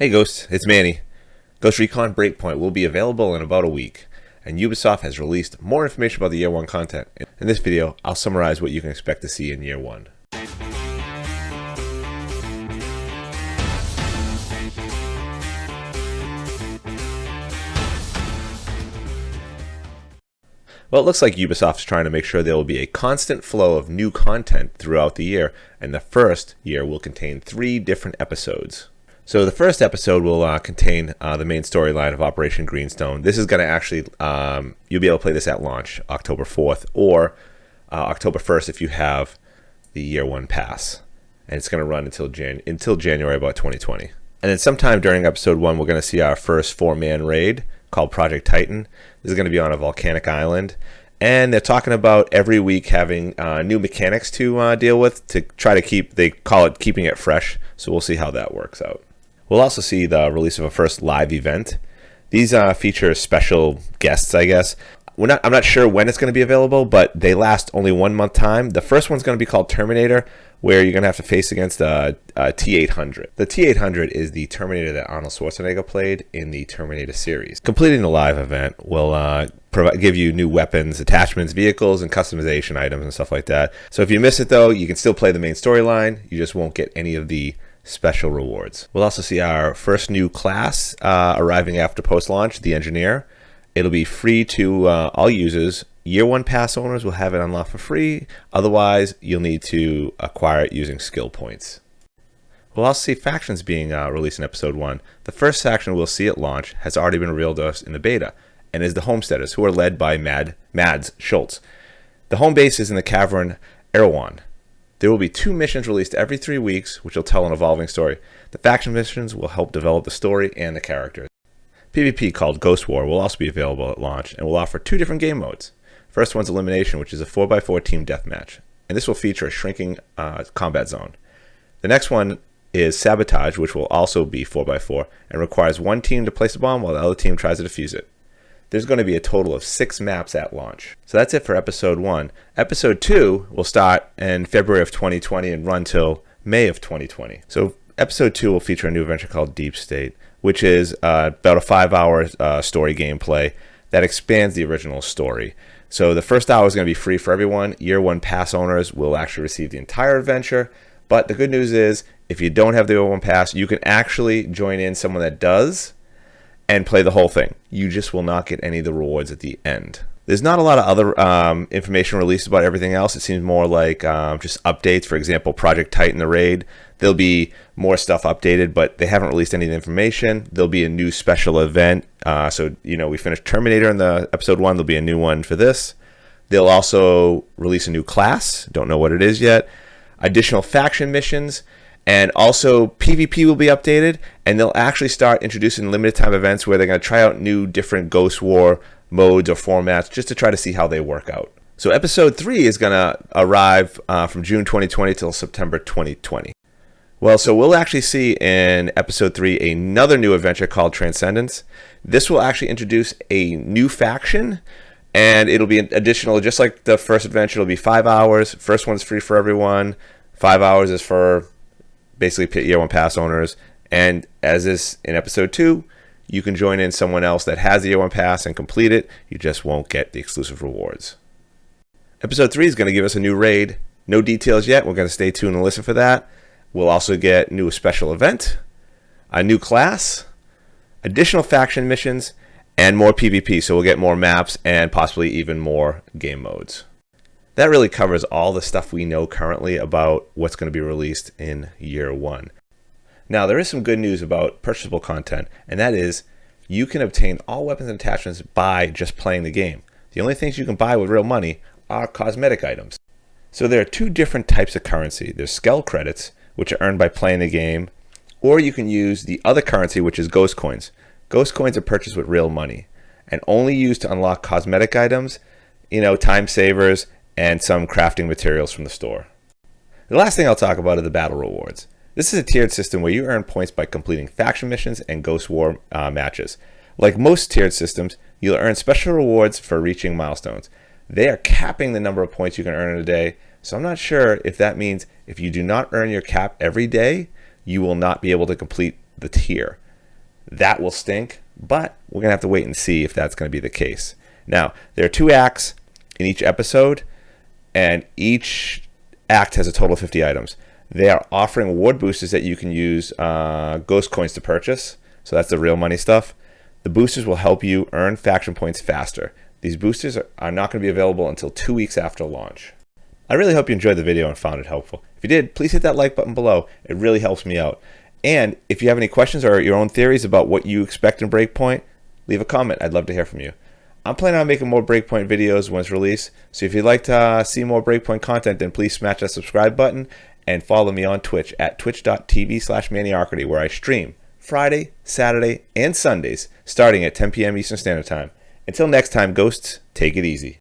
Hey Ghost, it's Manny. Ghost Recon Breakpoint will be available in about a week, and Ubisoft has released more information about the Year 1 content. In this video, I'll summarize what you can expect to see in Year 1. Well, it looks like Ubisoft's trying to make sure there will be a constant flow of new content throughout the year, and the first year will contain 3 different episodes. So the first episode will contain the main storyline of Operation Greenstone. This is going to actually, you'll be able to play this at launch, October 4th, or October 1st if you have the Year 1 pass. And it's going to run until January about 2020. And then sometime during episode 1, we're going to see our first 4-man raid called Project Titan. This is going to be on a volcanic island. And they're talking about every week having new mechanics to deal with to try to keep, they call it keeping it fresh. So we'll see how that works out. We'll also see the release of a first live event. These feature special guests, I guess. I'm not sure when it's going to be available, but they last only 1 month time. The first one's going to be called Terminator, where you're going to have to face against a T-800. The T-800 is the Terminator that Arnold Schwarzenegger played in the Terminator series. Completing the live event will give you new weapons, attachments, vehicles, and customization items and stuff like that. So if you miss it, though, you can still play the main storyline. You just won't get any of the special rewards. We'll also see our first new class arriving after post-launch, the Engineer. It'll be free to all users. Year 1 pass owners will have it unlocked for free. Otherwise, you'll need to acquire it using skill points. We'll also see factions being released in episode 1. The first faction we'll see at launch has already been revealed to us in the beta, and is the Homesteaders, who are led by Mads Schultz. The home base is in the cavern Erewhon. There will be 2 missions released every 3 weeks, which will tell an evolving story. The faction missions will help develop the story and the characters. PvP, called Ghost War, will also be available at launch and will offer 2 different game modes. First one's Elimination, which is a 4x4 team deathmatch, and this will feature a shrinking combat zone. The next one is Sabotage, which will also be 4x4 and requires one team to place a bomb while the other team tries to defuse it. There's going to be a total of 6 maps at launch. So that's it for episode 1. Episode 2 will start in February of 2020 and run till May of 2020. So episode 2 will feature a new adventure called Deep State, which is about a 5-hour story gameplay that expands the original story. So the first hour is going to be free for everyone. Year 1 pass owners will actually receive the entire adventure. But the good news is, if you don't have the Year 1 pass, you can actually join in someone that does and play the whole thing. You just will not get any of the rewards at the end. There's not a lot of other information released about everything else. It seems more like just updates. For example, Project Titan, the raid. There'll be more stuff updated, but they haven't released any of the information. There'll be a new special event. So, we finished Terminator in the episode 1. There'll be a new one for this. They'll also release a new class. Don't know what it is yet. Additional faction missions. And also PvP will be updated, and they'll actually start introducing limited time events where they're going to try out new different Ghost War modes or formats just to try to see how they work out. So episode 3 is going to arrive from June 2020 till September 2020. Well, so we'll actually see in episode 3 another new adventure called Transcendence. This will actually introduce a new faction, and it'll be additional, just like the first adventure. It'll be 5 hours. First one's free for everyone. 5 hours is for basically Year 1 pass owners. And as is in episode 2, you can join in someone else that has the Year 1 pass and complete it. You just won't get the exclusive rewards. Episode 3 is going to give us a new raid. No details yet. We're going to stay tuned and listen for that. We'll also get new special event, a new class, additional faction missions, and more PvP. So we'll get more maps and possibly even more game modes. That really covers all the stuff we know currently about what's going to be released in Year 1. Now, there is some good news about purchasable content, and that is you can obtain all weapons and attachments by just playing the game. The only things you can buy with real money are cosmetic items. So there are 2 different types of currency. There's Skell credits, which are earned by playing the game, or you can use the other currency, which is Ghost coins. Ghost coins are purchased with real money and only used to unlock cosmetic items, time savers, and some crafting materials from the store. The last thing I'll talk about are the battle rewards. This is a tiered system where you earn points by completing faction missions and Ghost War matches. Like most tiered systems, you'll earn special rewards for reaching milestones. They are capping the number of points you can earn in a day, so I'm not sure if that means if you do not earn your cap every day, you will not be able to complete the tier. that will stink, but we're going to have to wait and see if that's going to be the case. Now, there are 2 acts in each episode, and each act has a total of 50 items. They are offering award boosters that you can use ghost coins to purchase, so that's the real money stuff. The boosters will help you earn faction points faster. These boosters are not going to be available until 2 weeks after launch. I really hope you enjoyed the video and found it helpful. If you did, please hit that like button below. It really helps me out. And if you have any questions or your own theories about what you expect in Breakpoint, leave a comment. I'd love to hear from you. I'm planning on making more Breakpoint videos once released, so if you'd like to see more Breakpoint content, then please smash that subscribe button and follow me on Twitch at twitch.tv/Maniocrity, where I stream Friday, Saturday, and Sundays starting at 10 p.m. Eastern Standard Time. Until next time, Ghosts, take it easy.